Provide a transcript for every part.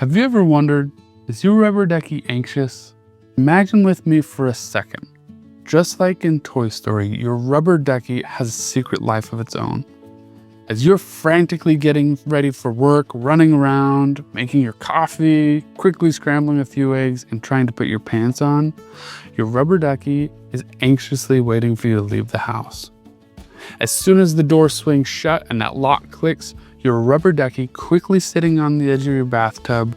Have you ever wondered, is your rubber ducky anxious? Imagine with me for a second. Just like in Toy Story, your rubber ducky has a secret life of its own. As you're frantically getting ready for work, running around, making your coffee, quickly scrambling a few eggs, and trying to put your pants on, your rubber ducky is anxiously waiting for you to leave the house. As soon as the door swings shut and that lock clicks, your rubber ducky, quickly sitting on the edge of your bathtub,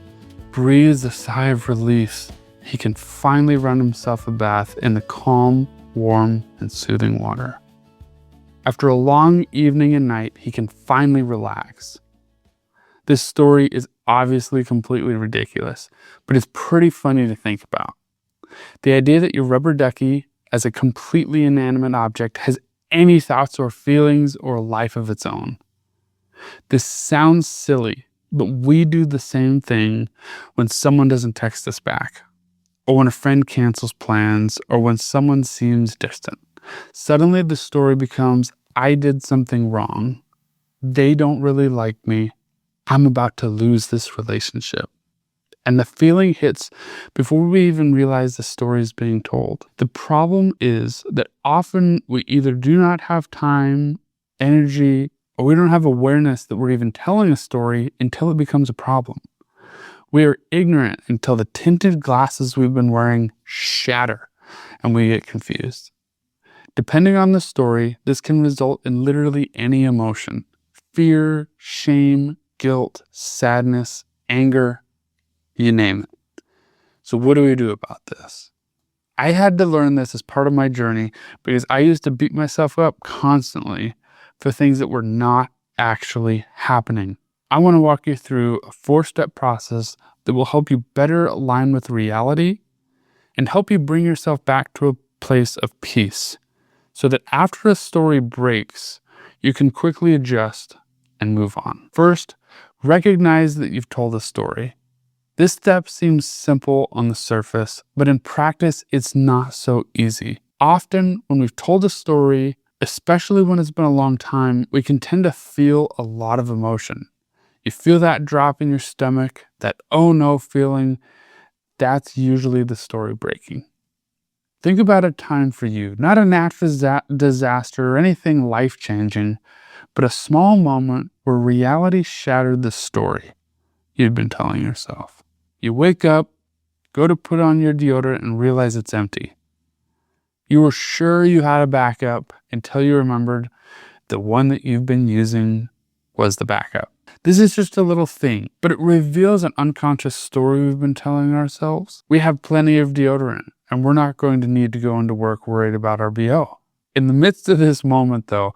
breathes a sigh of relief. He can finally run himself a bath in the calm, warm, and soothing water. After a long evening and night, he can finally relax. This story is obviously completely ridiculous, but it's pretty funny to think about. The idea that your rubber ducky, as a completely inanimate object, has any thoughts or feelings or life of its own. This sounds silly, but we do the same thing when someone doesn't text us back, or when a friend cancels plans, or when someone seems distant. Suddenly the story becomes, I did something wrong. They don't really like me. I'm about to lose this relationship. And the feeling hits before we even realize the story is being told. The problem is that often we either do not have time, energy, or we don't have awareness that we're even telling a story until it becomes a problem. We are ignorant until the tinted glasses we've been wearing shatter and we get confused. Depending on the story, this can result in literally any emotion: fear, shame, guilt, sadness, anger, you name it. So what do we do about this? I had to learn this as part of my journey because I used to beat myself up constantly for things that were not actually happening. I want to walk you through a 4-step process that will help you better align with reality and help you bring yourself back to a place of peace so that after a story breaks, you can quickly adjust and move on. First, recognize that you've told a story. This step seems simple on the surface, but in practice, it's not so easy. Often, when we've told a story, especially when it's been a long time, we can tend to feel a lot of emotion. You feel that drop in your stomach, that oh no feeling. That's usually the story breaking. Think about a time for you, not a natural disaster or anything life-changing, but a small moment where reality shattered the story you'd been telling yourself. You wake up, go to put on your deodorant, and realize it's empty. You were sure you had a backup until you remembered the one that you've been using was the backup. This is just a little thing, but it reveals an unconscious story we've been telling ourselves. We have plenty of deodorant, and we're not going to need to go into work worried about our BO. In the midst of this moment, though,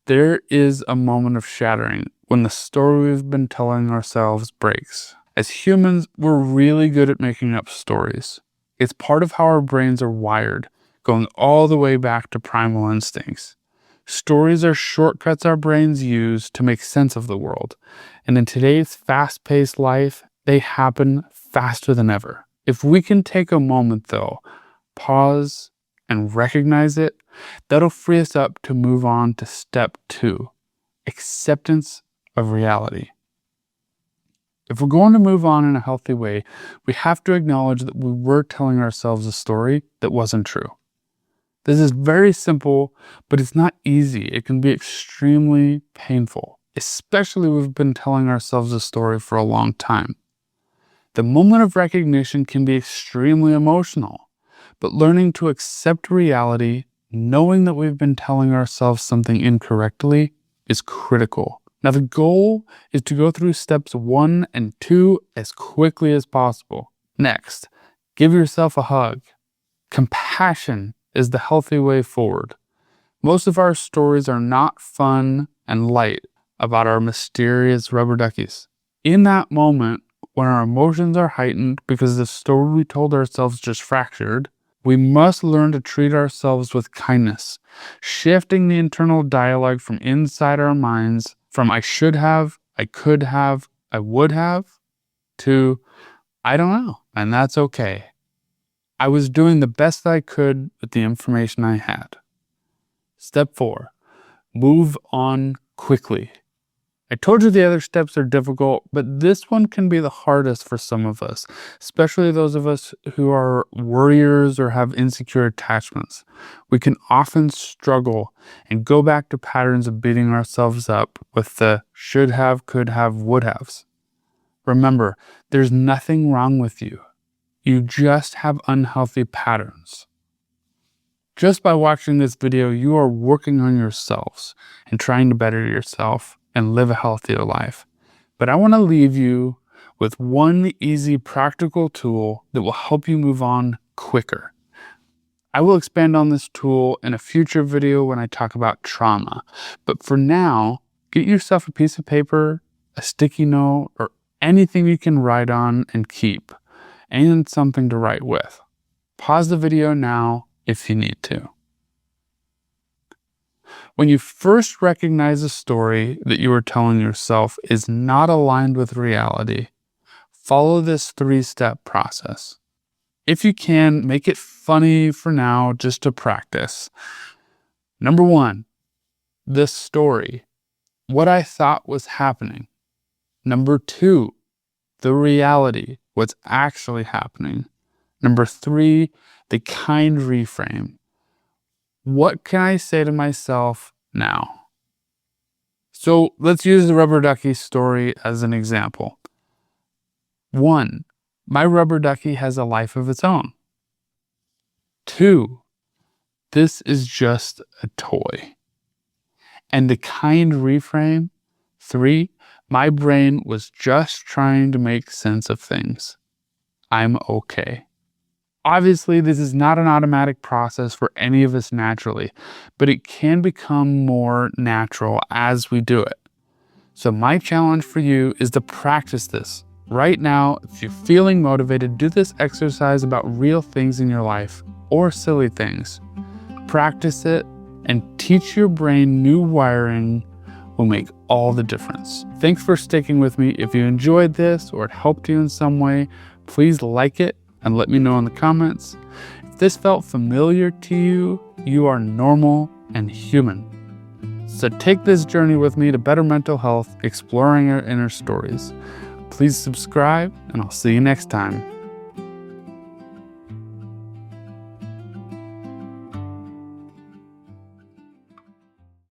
there is a moment of shattering when the story we've been telling ourselves breaks. As humans, we're really good at making up stories. It's part of how our brains are wired, going all the way back to primal instincts. Stories are shortcuts our brains use to make sense of the world. And in today's fast-paced life, they happen faster than ever. If we can take a moment, though, pause and recognize it, that'll free us up to move on to step 2, acceptance of reality. If we're going to move on in a healthy way, we have to acknowledge that we were telling ourselves a story that wasn't true. This is very simple, but it's not easy. It can be extremely painful, especially if we've been telling ourselves a story for a long time. The moment of recognition can be extremely emotional, but learning to accept reality, knowing that we've been telling ourselves something incorrectly, is critical. Now, the goal is to go through steps 1 and 2 as quickly as possible. Next, give yourself a hug. Compassion is the healthy way forward. Most of our stories are not fun and light about our mysterious rubber duckies. In that moment, when our emotions are heightened because the story we told ourselves just fractured, we must learn to treat ourselves with kindness, shifting the internal dialogue from inside our minds from I should have, I could have, I would have, to I don't know, and that's okay. I was doing the best I could with the information I had. Step 4, move on quickly. I told you the other steps are difficult, but this one can be the hardest for some of us, especially those of us who are worriers or have insecure attachments. We can often struggle and go back to patterns of beating ourselves up with the should have, could have, would haves. Remember, there's nothing wrong with you. You just have unhealthy patterns. Just by watching this video, you are working on yourselves and trying to better yourself and live a healthier life. But I want to leave you with one easy practical tool that will help you move on quicker. I will expand on this tool in a future video when I talk about trauma. But for now, get yourself a piece of paper, a sticky note, or anything you can write on and keep, and something to write with. Pause the video now if you need to. When you first recognize a story that you are telling yourself is not aligned with reality, follow this 3-step process. If you can, make it funny for now just to practice. Number 1, this story, what I thought was happening. Number 2, the reality, what's actually happening. Number 3, the kind reframe. What can I say to myself now? So let's use the Rubber Ducky story as an example. 1, my rubber ducky has a life of its own. 2, this is just a toy. And the kind reframe. 3, my brain was just trying to make sense of things. I'm okay. Obviously, this is not an automatic process for any of us naturally, but it can become more natural as we do it. So my challenge for you is to practice this. Right now, if you're feeling motivated, do this exercise about real things in your life or silly things. Practice it and teach your brain new wiring will make all the difference. Thanks for sticking with me. If you enjoyed this or it helped you in some way, please like it and let me know in the comments. If this felt familiar to you, you are normal and human. So take this journey with me to better mental health, exploring our inner stories. Please subscribe, and I'll see you next time.